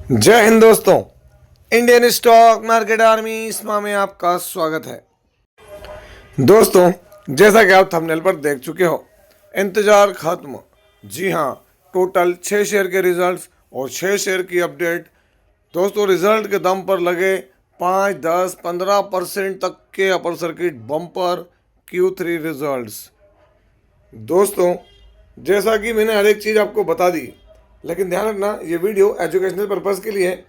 जय हिंद दोस्तों। Indian stock market army इसमा में आपका स्वागत है। दोस्तों, जैसा कि आप थंबनेल पर देख चुके हो, इंतजार खत्म। जी हाँ, टोटल 6 शेयर के रिजल्ट्स और 6 शेयर की अपडेट। दोस्तों, रिजल्ट के दम पर लगे 5, 10, 15% तक के upper circuit bumper Q3 results. दोस्तों, जैसा कि मैंने हर एक चीज़ आपको बता दी, लेकिन ध्यान रखना, ये वीडियो एजुकेशनल पर्पज़ के लिए है।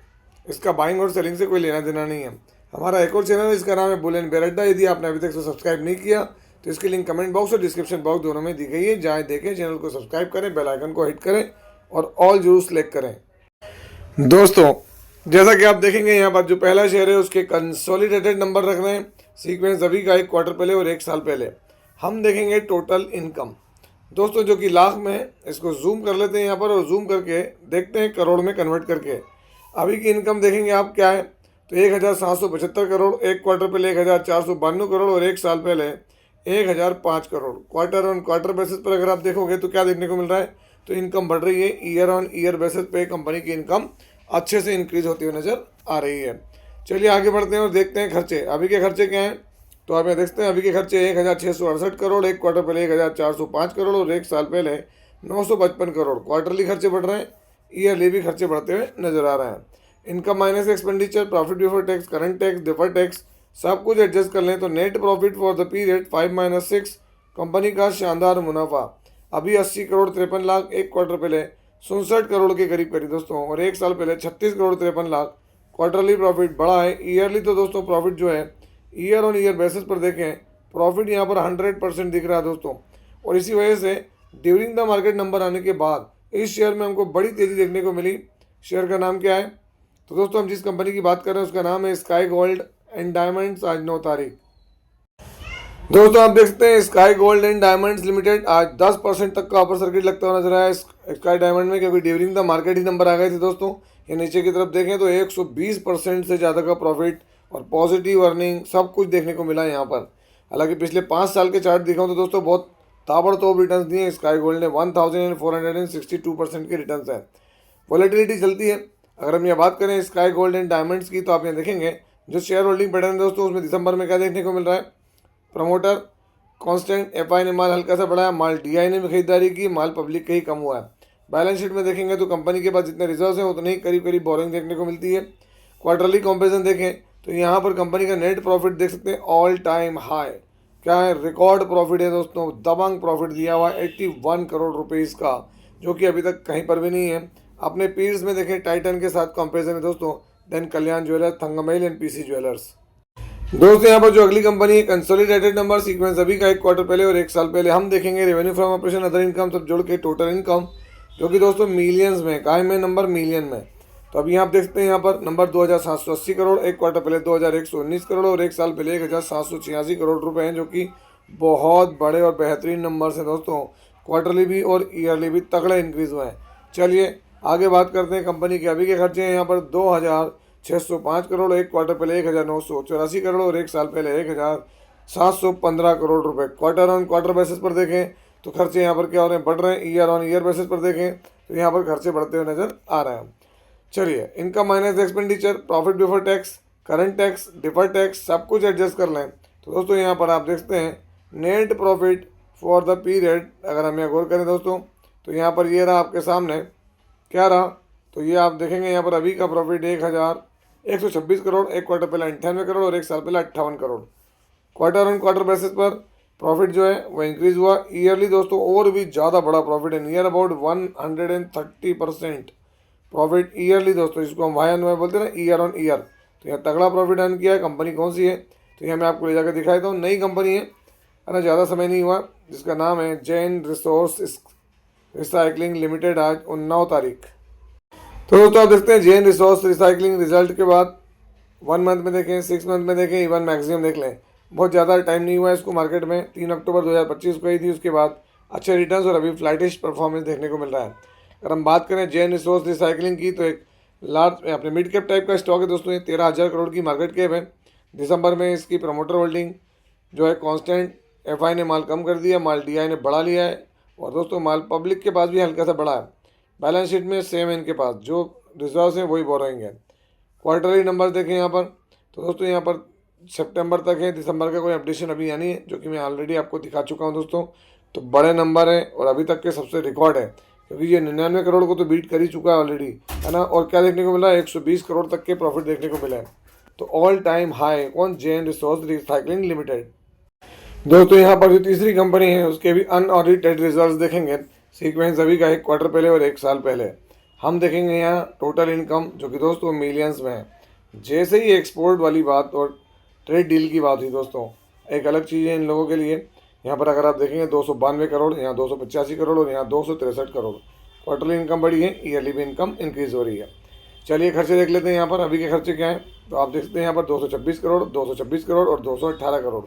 इसका बाइंग और सेलिंग से कोई लेना देना नहीं है। हमारा एक और चैनल है, इसका नाम है बुल एंड बेयर अड्डा। यदि आपने अभी तक इसे सब्सक्राइब नहीं किया तो इसकी लिंक कमेंट बॉक्स और डिस्क्रिप्शन बॉक्स दोनों में दी गई है। जाए देखें, चैनल को सब्सक्राइब करें, बेल आइकन को हिट करें और ऑल जरूर सेलेक्ट करें। दोस्तों, जैसा कि आप देखेंगे यहाँ पर जो पहला शेयर है उसके कंसोलिडेटेड नंबर रख रहे हैं, सीक्वेंस अभी का 1 क्वार्टर पहले और 1 साल पहले। हम देखेंगे टोटल इनकम दोस्तों, जो कि लाख में है। इसको जूम कर लेते हैं यहाँ पर और जूम करके देखते हैं करोड़ में कन्वर्ट करके। अभी की इनकम देखेंगे आप क्या है, तो 1775 करोड़, 1 क्वार्टर पहले 1492 करोड़ और 1 साल पहले 1005 crore. Quarter on quarter basis पर अगर आप देखोगे तो क्या देखने को मिल रहा है, तो इनकम बढ़ रही है। ईयर ऑन ईयर बेसिस पे कंपनी की इनकम अच्छे से इंक्रीज होती हुई नज़र आ रही है। चलिए आगे बढ़ते हैं और देखते हैं खर्चे। अभी के खर्चे क्या हैं, तो आप यहाँ देखते हैं अभी के खर्चे 1668 करोड़, 1 क्वार्टर पहले 1405 करोड़ और 1 साल पहले 955 करोड़। क्वार्टरली खर्चे बढ़ रहे हैं, ईयरली भी खर्चे बढ़ते हुए नजर आ रहे हैं। Income minus expenditure, profit before tax, current tax, defer tax सब कुछ एडजस्ट कर लें तो net profit for the period 5-6 company का शानदार मुनाफा अभी 80 करोड़ 53 लाख, 1 क्वार्टर पहले 67 करोड़ के करीब करी दोस्तों, और 1 साल पहले 36 करोड़ 53 लाख। क्वार्टरली प्रॉफिट बढ़ा है। ईयरली तो दोस्तों प्रॉफिट जो है ईयर ऑन ईयर बेसिस पर देखें, प्रॉफिट यहाँ पर 100% दिख रहा है दोस्तों। और इसी वजह से ड्यूरिंग द मार्केट नंबर आने के बाद इस शेयर में हमको बड़ी तेज़ी देखने को मिली। शेयर का नाम क्या है, तो दोस्तों हम जिस कंपनी की बात कर रहे हैं उसका नाम है स्काई गोल्ड एंड डायमंड्स। आज 9 तारीख दोस्तों आप देख सकते हैं sky gold and diamonds limited आज 10% तक का अपर सर्किट लगता हुआ नजर आया स्काई डायमंड में, क्योंकि ड्यूरिंग द मार्केट ही नंबर आ गए थे दोस्तों। ये नीचे की तरफ देखें तो 120% से ज़्यादा का प्रॉफिट और पॉजिटिव अर्निंग सब कुछ देखने को मिला यहाँ पर। हालांकि पिछले 5 साल के चार्ट दिखाऊँ तो दोस्तों बहुत ताबड़तोड़ रिटर्न दिए स्काई गोल्ड ने। 1462% के रिटर्न है। वॉलेटिलिटी चलती है। अगर हम यहाँ बात करें स्काई गोल्ड एंड डायमंड्स की, तो आप यहाँ देखेंगे जो शेयर होल्डिंग पैटर्न है दोस्तों, उसमें दिसंबर में क्या देखने को मिल रहा है, प्रमोटर कांस्टेंट, एफआई ने माल हल्का सा बढ़ाया, माल डीआई ने भी खरीदारी की, माल पब्लिक का ही कम हुआ है। बैलेंस शीट में देखेंगे तो कंपनी के पास जितने रिजर्व हैं उतने ही करीब करीब बोरिंग देखने को मिलती है। क्वार्टरली कंपेरिजन देखें तो यहाँ पर कंपनी का नेट प्रॉफिट देख सकते हैं ऑल टाइम हाई। क्या है, रिकॉर्ड प्रॉफिट है दोस्तों, दबंग प्रॉफिट दिया हुआ है 81 करोड़ रुपीज़ का, जो कि अभी तक कहीं पर भी नहीं है। अपने पीर्स में देखें टाइटन के साथ कंपेरिजन है दोस्तों, then Kalyan jewellers, Thangamayil and PC jewellers. दोस्तों यहाँ पर जो अगली कंपनी है कंसोलिडेटेड नंबर, सीक्वेंस अभी का 1 क्वार्टर पहले और 1 साल पहले। हम देखेंगे revenue from operation, other income सब जोड़ के टोटल इनकम, जो कि दोस्तों मिलियंस में, काय में नंबर मिलियन में। तो अभी आप देखते हैं यहाँ पर नंबर 2780 करोड़, 1 क्वार्टर पहले 2119 करोड़ और 1 साल पहले 1786 करोड़ रुपए हैं, जो कि बहुत बड़े और बेहतरीन नंबर्स हैं दोस्तों। क्वार्टरली भी और ईयरली भी तगड़े इंक्रीज हुए हैं। चलिए आगे बात करते हैं कंपनी के अभी के खर्चे हैं यहाँ पर 2605 करोड़, 1 क्वार्टर पहले 1984 करोड़ और 1 साल पहले 1715 करोड़ रुपए। क्वार्टर ऑन क्वार्टर बेसिस पर देखें तो खर्चे यहाँ पर क्या हो रहे हैं, बढ़ रहे हैं। ईयर ऑन ईयर बेसिस पर देखें तो यहाँ पर खर्चे बढ़ते हुए नजर आ रहे हैं। चलिए income minus expenditure, profit before tax, current tax, defer tax सब कुछ एडजस्ट कर लें तो दोस्तों यहाँ पर आप देखते हैं net profit for the period. अगर हम यहाँ गौर करें दोस्तों तो यहाँ पर ये रहा आपके सामने, क्या रहा, तो ये आप देखेंगे यहाँ पर अभी का प्रॉफिट 1126 करोड़, 1 क्वार्टर पहले 98 करोड़ और 1 साल पहले 58 crore. Quarter on quarter basis पर प्रॉफिट जो है वो इंक्रीज हुआ। ईयरली दोस्तों और भी ज़्यादा बड़ा प्रॉफिट है, नियर अबाउट 130% प्रॉफिट ईयरली दोस्तों, जिसको हम वाई एन वाई बोलते हैं ना, ईयर ऑन ईयर। तो यहाँ तगड़ा प्रॉफिट अर्न किया है। कंपनी कौन सी है, तो यहाँ मैं आपको ले जाकर दिखाई देता हूँ। नई कंपनी है ना, ज़्यादा समय नहीं हुआ, जिसका नाम है जैन रिसोर्स रिसाइकलिंग लिमिटेड। आज 9 तारीख। तो दोस्तों आप देखते हैं जैन रिसोर्स रिसाइकलिंग रिजल्ट के बाद 1 मंथ में देखें, 6 मंथ में देखें, इवन मैक्सिमम देख लें, बहुत ज़्यादा टाइम नहीं हुआ है इसको मार्केट में। 3 अक्टूबर 2025 को ही थी, उसके बाद अच्छे रिटर्न्स और अभी फ्लैटिश परफॉर्मेंस देखने को मिल रहा है। अगर हम बात करें जैन रिसोर्स रिसाइकलिंग की, तो एक लार्ज अपने मिड कैप टाइप का स्टॉक है दोस्तों। ये 13,000 करोड़ की मार्केट कैप है। दिसंबर में इसकी प्रमोटर होल्डिंग जो है कांस्टेंट, एफआई ने माल कम कर दिया, माल डीआई ने बढ़ा लिया है, और दोस्तों माल पब्लिक के पास भी हल्का सा बढ़ा है। बैलेंस शीट में सेम है इनके पास, जो रिजर्व्स हैं वही बोरोइंग है। क्वार्टरली नंबर देखें यहाँ पर, तो दोस्तों यहाँ पर सितंबर तक है, दिसंबर का कोई अपडेशन अभी यानी है, जो कि मैं ऑलरेडी आपको दिखा चुका हूँ दोस्तों। तो बड़े नंबर है और अभी तक के सबसे रिकॉर्ड है, क्योंकि ये 99 करोड़ को तो बीट कर ही चुका है ऑलरेडी, है ना। और क्या देखने को मिला है, 120 करोड़ तक के प्रॉफिट देखने को मिला है। तो all time high on JN resource recycling limited. दोस्तों यहाँ पर जो तीसरी कंपनी है उसके भी अनऑडिटेड रिजल्ट्स देखेंगे, सीक्वेंस अभी का 1 क्वार्टर पहले और 1 साल पहले। हम देखेंगे यहाँ टोटल इनकम, जो कि दोस्तों मिलियंस में है। जैसे ही एक्सपोर्ट वाली बात और ट्रेड डील की बात हुई दोस्तों, एक अलग चीज़ है इन लोगों के लिए। यहाँ पर अगर आप देखेंगे 292 करोड़, यहाँ 285 करोड़ और यहाँ 263 करोड़ क्वार्टरली इनकम बढ़ी है, ईयरली भी इनकम इंक्रीज हो रही है। चलिए खर्चे देख लेते हैं यहाँ पर अभी के खर्चे क्या हैं। तो आप देख सकते हैं यहाँ पर 226 करोड़, 226 करोड़ और 218 करोड़।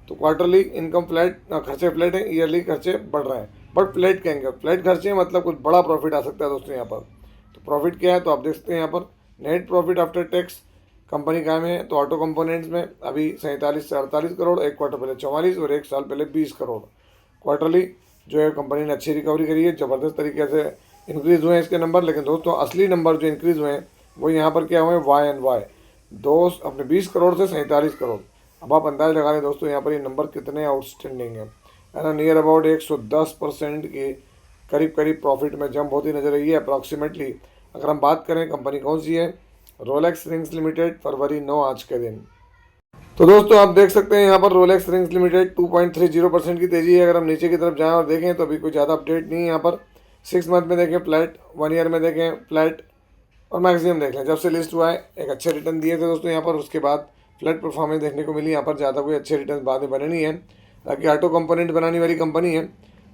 तो क्वार्टरली इनकम फ्लैट, खर्चे फ्लैट हैं, ईयरली खर्चे बढ़ रहे हैं। बट फ्लैट कहेंगे, फ्लैट खर्चे हैं मतलब कुछ बड़ा प्रॉफिट आ सकता है दोस्तों यहाँ पर। तो प्रॉफिट क्या है, तो आप देख सकते हैं यहाँ पर net profit after tax company का में है। तो ऑटो कंपोनेंट्स में अभी 47 से 48 करोड़, 1 क्वार्टर पहले 44 और 1 साल पहले 20 करोड़। क्वार्टरली जो है कंपनी ने अच्छी रिकवरी करी है, ज़बरदस्त तरीके से इंक्रीज़ हुए हैं इसके नंबर। लेकिन दोस्तों असली नंबर जो इंक्रीज़ हुए हैं वो यहाँ पर क्या हुए हैं, वाई एंड वाई, अपने 20 करोड़ से 47 करोड़। अब आप अंदाज लगा लें दोस्तों यहाँ पर ये नंबर कितने आउटस्टैंडिंग है ना। नियर अबाउट 110% के करीब करीब प्रॉफिट में जंप होती नजर आई है अप्रॉक्सीमेटली। अगर हम बात करें कंपनी कौन सी है, रोलेक्स रिंग्स लिमिटेड, फरवरी 9 आज के दिन। तो दोस्तों आप देख सकते हैं यहाँ पर रोलेक्स रिंग्स लिमिटेड 2.30% की तेजी है। अगर हम नीचे की तरफ जाएं और देखें तो अभी कोई ज़्यादा अपडेट नहीं है यहाँ पर। 6 मंथ में देखें फ्लैट, 1 ईयर में देखें फ्लैट और मैक्सिमम देख लें। जब से लिस्ट हुआ है एक अच्छे रिटर्न दिए थे दोस्तों यहाँ पर, उसके बाद फ्लैट परफॉर्मेंस देखने को मिली। यहाँ पर ज़्यादा कोई अच्छे रिटर्न बाद में बने नहीं है। बाकी ऑटो कंपोनेंट बनाने वाली कंपनी है।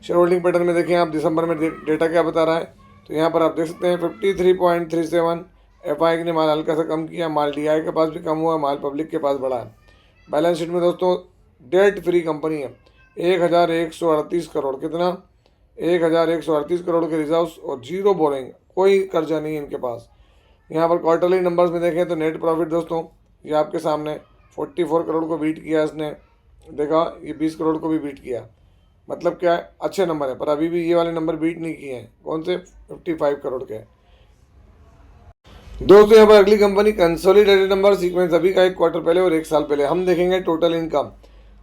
शेयर होल्डिंग पैटर्न में देखें आप, दिसंबर में डेटा क्या बता रहा है, तो यहाँ पर आप देख सकते हैं 53.37। एफआई ने माल हल्का सा कम किया, माल डीआई के पास भी कम हुआ, माल पब्लिक के पास बढ़ा है। बैलेंस शीट में दोस्तों डेट फ्री कंपनी है, 1138 करोड़, कितना 1138 करोड़ के रिजर्व्स और जीरो बोरिंग, कोई कर्जा नहीं है इनके पास। यहाँ पर क्वार्टरली नंबर्स में देखें तो नेट प्रॉफिट दोस्तों ये आपके सामने 44 करोड़ को बीट किया इसने, देखा ये 20 करोड़ को भी बीट किया। मतलब क्या है, अच्छे नंबर है, पर अभी भी ये वाले नंबर बीट नहीं किए हैं। कौन से, 55 करोड़ के। दोस्तों यहाँ पर अगली कंपनी कंसोलिडेटेड नंबर, सीक्वेंस अभी का 1 क्वार्टर पहले और 1 साल पहले। हम देखेंगे टोटल इनकम,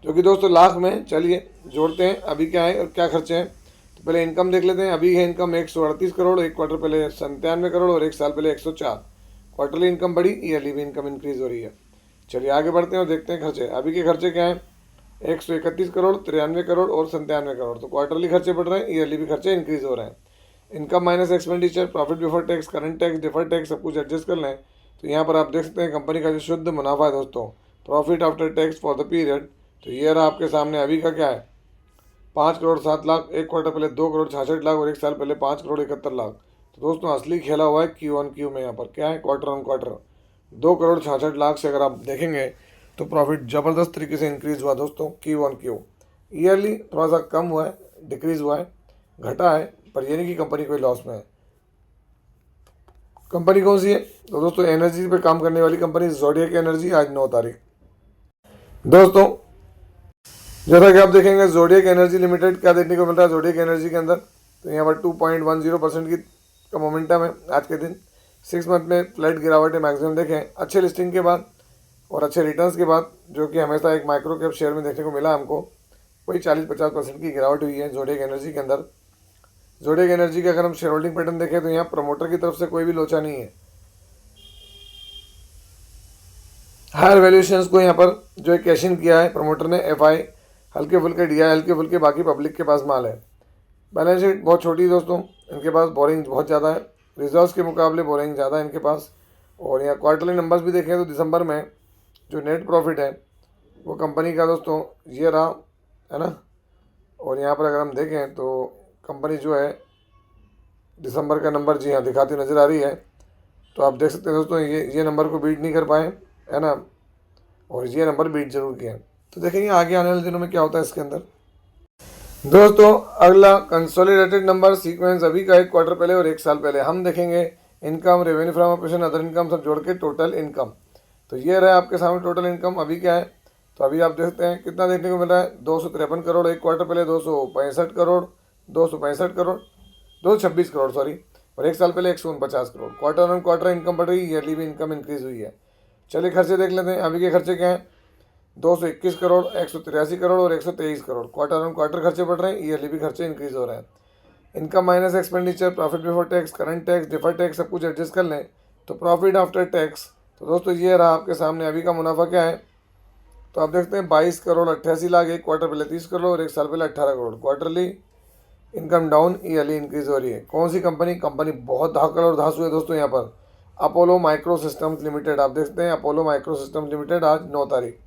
जो कि दोस्तों लाख में। चलिए जोड़ते हैं अभी क्या है और क्या खर्चे हैं। तो पहले इनकम देख लेते हैं। अभी है इनकम 138 करोड़, 1 क्वार्टर पहले 97 करोड़ और 1 साल पहले 104। क्वार्टरली इनकम बढ़ी, ईयरली भी इनकम इंक्रीज हो रही है। चलिए आगे बढ़ते हैं और देखते हैं खर्चे। अभी के खर्चे क्या हैं, 131 करोड़, 93 करोड़ और 97 करोड़। तो क्वार्टरली खर्चे बढ़ रहे हैं, ईयरली भी खर्चे इंक्रीज हो रहे हैं। Income minus expenditure, profit before tax, current tax, deferred tax, सब कुछ एडजस्ट कर लें तो यहाँ पर आप देख सकते हैं कंपनी का जो शुद्ध मुनाफा है दोस्तों, profit after tax for the period. तो ये रहा आपके सामने अभी का क्या है, 5 करोड़ 7 लाख, 1 क्वार्टर पहले 2 करोड़ 66 लाख और 1 साल पहले 5 करोड़ 71 लाख। तो दोस्तों असली खेला हुआ है क्यू ऑन क्यू में। यहाँ पर क्या है, quarter on quarter 2 crore 66 lakh से अगर आप देखेंगे तो प्रॉफिट ज़बरदस्त तरीके से इंक्रीज हुआ दोस्तों, क्यू ऑन क्यू। ईयरली थोड़ा सा कम हुआ है, डिक्रीज हुआ है, घटा है, पर ये नहीं कि कंपनी कोई लॉस में है। कंपनी कौन सी है, तो दोस्तों एनर्जी पे काम करने वाली कंपनी ज़ोडिएक एनर्जी, आज 9 तारीख। दोस्तों जैसा कि आप देखेंगे ज़ोडिएक एनर्जी लिमिटेड क्या देखने को मिल रहा है ज़ोडिएक एनर्जी के अंदर, तो यहाँ पर 2.10% का मोमेंटम है आज के दिन। 6 मंथ में फ्लैट गिरावट है मैक्सिमम देखें, अच्छे लिस्टिंग के बाद और अच्छे रिटर्न्स के बाद, जो कि हमेशा एक माइक्रो कैप शेयर में देखने को मिला हमको, वही 40-50% की गिरावट हुई है ज़ोडिएक एनर्जी के अंदर। ज़ोडिएक एनर्जी का अगर हम शेयर होल्डिंग पैटर्न देखें तो यहाँ प्रमोटर की तरफ से कोई भी लोचा नहीं है। हायर वैल्यूएशंस को यहाँ पर जो है कैश इन किया है प्रमोटर ने, एफआई हल्के फुल्के, डीआई हल्के फुल्के, बाकी पब्लिक के पास माल है। बैलेंस शीट बहुत छोटी है दोस्तों, इनके पास बोरिंग बहुत ज़्यादा है, रिजर्व्स के मुकाबले बोरिंग ज़्यादा है इनके पास। और यहाँ क्वार्टरली नंबर्स भी देखें तो दिसंबर में जो नेट प्रॉफिट है वो कंपनी का दोस्तों ये रहा है ना। और यहाँ पर अगर हम देखें तो कंपनी जो है दिसंबर का नंबर जी हाँ दिखाती नज़र आ रही है। तो आप देख सकते हैं दोस्तों ये नंबर को बीट नहीं कर पाए, है ना, और ये नंबर बीट जरूर किए हैं। तो देखेंगे आगे आने वाले दिनों में क्या होता है इसके अंदर। दोस्तों अगला कंसोलिडेटेड नंबर, सीक्वेंस अभी का 1 क्वार्टर पहले और 1 साल पहले। हम देखेंगे income, revenue from operation, other income सब जोड़ के टोटल इनकम। तो ये रहा आपके सामने टोटल इनकम अभी क्या है। तो अभी आप देखते हैं कितना देखने को मिल रहा है, 253 करोड़, 1 क्वार्टर पहले 265 करोड़, 226 करोड़ सॉरी, और एक साल पहले 149 crore. Quarter on quarter income बढ़ रही है, ईयरली भी इनकम इंक्रीज हुई है। चलिए खर्चे देख लेते हैं। अभी के खर्चे क्या हैं, 221 करोड़, 183 करोड़ और 123 करोड़। क्वार्टर ऑन क्वार्टर खर्चे बढ़ रहे हैं, ईयरली भी खर्चे इंक्रीज हो रहे हैं। Income minus expenditure, profit before tax, current tax, deferred tax सब कुछ एडजस्ट कर लें तो प्रॉफिट आफ्टर टैक्स, तो दोस्तों ये रहा आपके सामने अभी का मुनाफा क्या है। तो आप देखते हैं 22 करोड़ 88 लाख, एक क्वार्टर पहले 30 करोड़ और एक साल पहले 18 crore. Quarterly income down, yearly increase हो रही है। कौन सी कंपनी बहुत धाकड़ और धांसू है दोस्तों यहाँ पर, अपोलो माइक्रो सिस्टम्स लिमिटेड। आप देखते हैं अपोलो माइक्रो सिस्टम्स लिमिटेड आज 9 तारीख।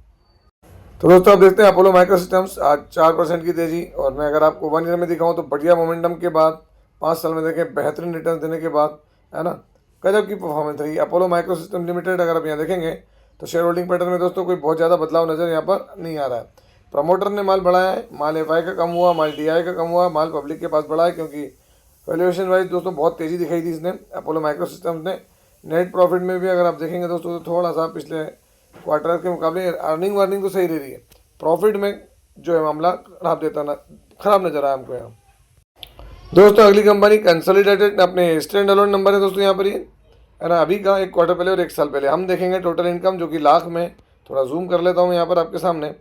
तो दोस्तों आप देखते हैं अपोलो माइक्रो सिस्टम्स आज 4% की तेजी। और मैं अगर आपको 1 ईयर में दिखाऊं तो बढ़िया मोमेंटम के बाद 5 साल में देखें बेहतरीन रिटर्न देने के बाद, है ना, गजब की परफॉर्मेंस रही अपोलो माइक्रो सिस्टम लिमिटेड। अगर आप यहाँ देखेंगे तो शेयर होल्डिंग पैटर्न में दोस्तों कोई बहुत ज़्यादा बदलाव नज़र यहाँ पर नहीं आ रहा है। प्रमोटर ने माल बढ़ाया है, माल एफआई का कम हुआ, माल डीआई का कम हुआ, माल पब्लिक के पास बढ़ा है, क्योंकि वैल्यूएशन वाइज दोस्तों बहुत तेज़ी दिखाई थी इसने अपोलो माइक्रो सिस्टम्स ने। नेट प्रॉफिट में भी अगर आप देखेंगे दोस्तों तो थोड़ा सा पिछले क्वार्टर के मुकाबले अर्निंग वार्निंग तो सही रह रही है, प्रॉफिट में जो है मामला खराब नजर आया हमको यहाँ। दोस्तों अगली कंपनी कंसोलिडेटेड अपने स्टैंड अलोन नंबर है दोस्तों यहाँ पर, ये है ना, अभी का एक क्वार्टर पहले और एक साल पहले। हम देखेंगे टोटल इनकम जो कि लाख में, थोड़ा जूम कर लेता हूँ यहाँ पर आपके सामने।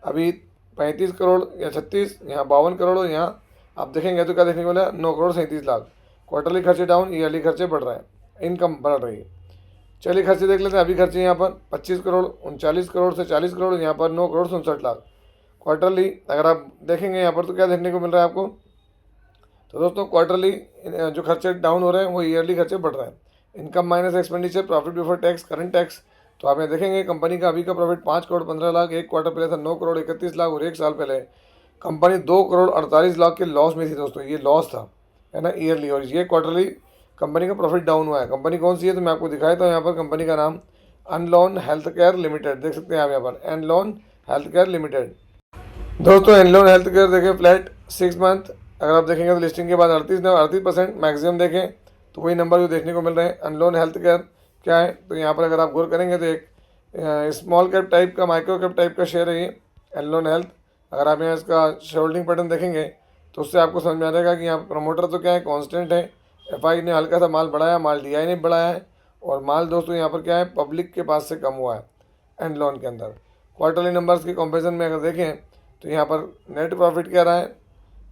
अभी 35 करोड़ या 36, यहाँ 52 करोड़, और यहाँ आप देखेंगे तो क्या देखने को मिला, 9 करोड़ 37 लाख। क्वार्टरली खर्चे डाउन, ईयरली खर्चे बढ़ रहे हैं, इनकम बढ़ रही है। चलिए खर्चे देख लेते हैं। अभी खर्चे यहाँ पर 25 करोड़ 39 करोड़ से 40 करोड़, यहाँ पर 9 करोड़ 67 लाख। क्वार्टरली अगर आप देखेंगे यहाँ पर तो क्या देखने को मिल रहा है आपको, तो दोस्तों क्वार्टरली जो खर्चे डाउन हो रहे हैं वो ईयरली खर्चे बढ़ रहे हैं। Income minus expenditure, profit before tax, current tax, तो आप यहाँ देखेंगे कंपनी का अभी का प्रॉफिट 5 करोड़ 15 लाख, एक क्वार्टर पहले था 9 करोड़ 31 लाख, और एक साल पहले कंपनी 2 करोड़ 48 लाख के लॉस में थी दोस्तों, ये लॉस था, है ना, ईयरली। और ये क्वार्टरली कंपनी का प्रॉफिट डाउन हुआ है। कंपनी कौन सी है तो मैं आपको दिखाया था यहाँ पर, कंपनी का नाम एनलॉन हेल्थ केयर लिमिटेड, देख सकते हैं आप यहाँ पर एनलॉन हेल्थ केयर लिमिटेड। दोस्तों एनलॉन हेल्थ केयर देखें फ्लैट 6 मंथ, अगर आप देखेंगे तो लिस्टिंग के बाद 38% मैक्सिमम देखें तो वही नंबर जो देखने को मिल रहे हैं। एनलॉन हेल्थ केयर क्या है तो यहाँ पर अगर आप गौर करेंगे तो एक स्मॉल कैप टाइप का, माइक्रो कैप टाइप का शेयर है ये एनलॉन हेल्थ। अगर आप यहाँ इसका शेयर होल्डिंग पैटर्न देखेंगे तो उससे आपको समझ में आ जाएगा कि यहाँ प्रमोटर तो क्या है, कॉन्स्टेंट है। एफआई ने हल्का सा माल बढ़ाया, माल डीआई ने बढ़ाया है, और माल दोस्तों यहाँ पर क्या है, पब्लिक के पास से कम हुआ है एनलॉन के अंदर। क्वार्टरली नंबर्स के कंपैरिजन में अगर देखें तो यहाँ पर नेट प्रॉफिट क्या रहा है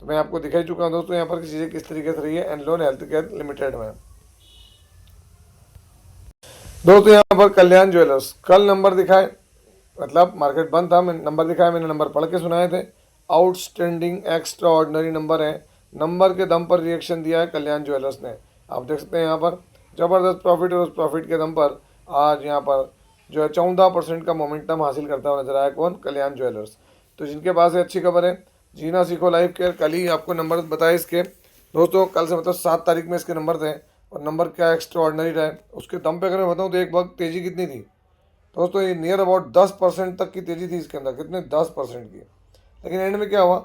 तो मैं आपको दिखा ही चुका हूँ दोस्तों यहाँ पर चीज़ें किस तरीके से रही है एनलॉन हेल्थ केयर लिमिटेड में। दोस्तों यहाँ पर कल्याण ज्वेलर्स कल नंबर दिखाए, मतलब मार्केट बंद था, नंबर दिखाया, मैंने नंबर पढ़ के सुनाए थे। आउटस्टैंडिंग एक्स्ट्रा ऑर्डिनरी नंबर है, नंबर के दम पर रिएक्शन दिया है कल्याण ज्वेलर्स ने। आप देख सकते हैं यहाँ पर ज़बरदस्त प्रॉफिट, और उस प्रॉफिट के दम पर आज यहाँ पर जो है 14% का मोमेंटम हासिल करता हुआ नजर आया कौन, कल्याण ज्वेलर्स। तो जिनके पास है अच्छी खबर है, जीना सीखो लाइफ केयर, कल ही आपको नंबर बताए इसके दोस्तों, कल से मतलब 7 तारीख में इसके नंबर थे, और नंबर क्या एक्स्ट्रा ऑर्डिनरी रहे उसके दम पे अगर मैं बताऊँ तो एक वक्त तेज़ी कितनी थी दोस्तों, ये नियर अबाउट 10% तक की तेज़ी थी इसके अंदर, कितने 10% की। लेकिन एंड में क्या हुआ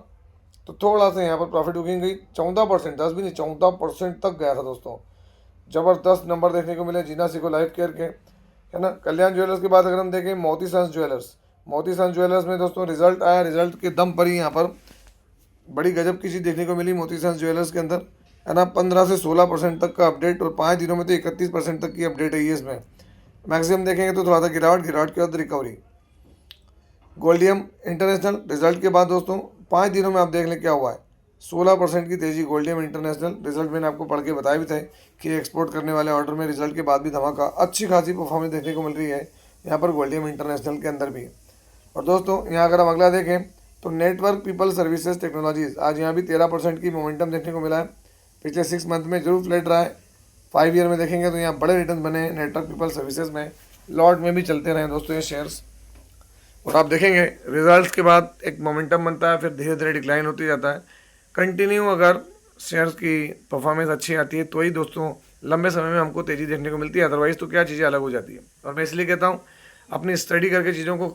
तो थोड़ा सा यहाँ पर प्रॉफिट बुकिंग गई 14%, 10 भी नहीं 14% तक गया था दोस्तों। ज़बरदस्त नंबर देखने को मिले जीना सीखो लाइफ केयर के, है ना। कल्याण ज्वेलर्स के बाद अगर हम देखें मोती सन्स ज्वेलर्स में दोस्तों रिजल्ट आया, रिजल्ट के दम पर ही यहाँ पर बड़ी गजब की चीज़ देखने को मिली मोती सन्स ज्वेलर्स के अंदर, है ना। 15 से 16% तक का अपडेट, और 5 दिनों में तो 31% तक की अपडेट है ये इसमें। मैक्सिमम देखेंगे तो थोड़ा सा गिरावट के बाद रिकवरी। गोल्डियम इंटरनेशनल रिजल्ट के बाद दोस्तों 5 दिनों में आप देख लें क्या हुआ है, 16% की तेज़ी गोल्डियम इंटरनेशनल। रिजल्ट मैंने आपको पढ़ के बताए भी थे कि एक्सपोर्ट करने वाले ऑर्डर में रिजल्ट के बाद भी धमाका, अच्छी खासी परफॉर्मेंस देखने को मिल रही है यहाँ पर गोल्डियम इंटरनेशनल के अंदर भी। और दोस्तों यहाँ अगर हम अगला देखें तो नेटवर्क पीपल सर्विसेज टेक्नोलॉजीज, आज यहाँ भी 13% की मोमेंटम देखने को मिला है। पिछले 6 मंथ में जरूर फ्लैट रहा है, 5 ईयर में देखेंगे तो यहाँ बड़े रिटर्न बने हैं नेटवर्क पीपल सर्विसेज में, लॉट में भी चलते रहे दोस्तों ये शेयर्स। और आप देखेंगे रिजल्ट्स के बाद एक मोमेंटम बनता है, फिर धीरे धीरे डिक्लाइन होती जाता है। कंटिन्यू अगर शेयर्स की परफॉर्मेंस अच्छी आती है तो ही दोस्तों लंबे समय में हमको तेज़ी देखने को मिलती है, अदरवाइज़ तो क्या चीज़ें अलग हो जाती है। और मैं इसलिए कहता हूँ अपनी स्टडी करके चीज़ों को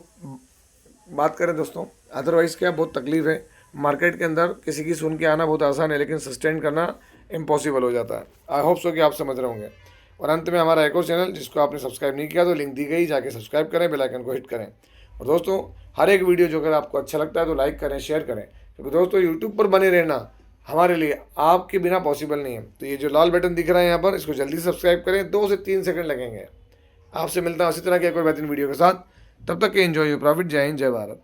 बात करें दोस्तों, अदरवाइज़ क्या बहुत तकलीफ है मार्केट के अंदर, किसी की सुन के आना बहुत आसान है लेकिन सस्टेन करना इम्पॉसिबल हो जाता है। आई होप सो कि आप समझ रहे होंगे। और अंत में हमारा एक और चैनल जिसको आपने सब्सक्राइब नहीं किया तो लिंक दी गई, जाके सब्सक्राइब करें, बेल आइकन को हिट करें। और दोस्तों हर एक वीडियो जो अगर आपको अच्छा लगता है तो लाइक करें, शेयर करें, क्योंकि दोस्तों यूट्यूब पर बने रहना हमारे लिए आपके बिना पॉसिबल नहीं है। तो ये जो लाल बटन दिख रहा है यहाँ पर, इसको जल्दी सब्सक्राइब करें, 2 से 3 सेकंड लगेंगे। आपसे मिलता हूँ उसी तरह के कोई बेहतरीन वीडियो के साथ। तब तक के एंजॉय योर प्रॉफिट। जय हिंद, जय भारत।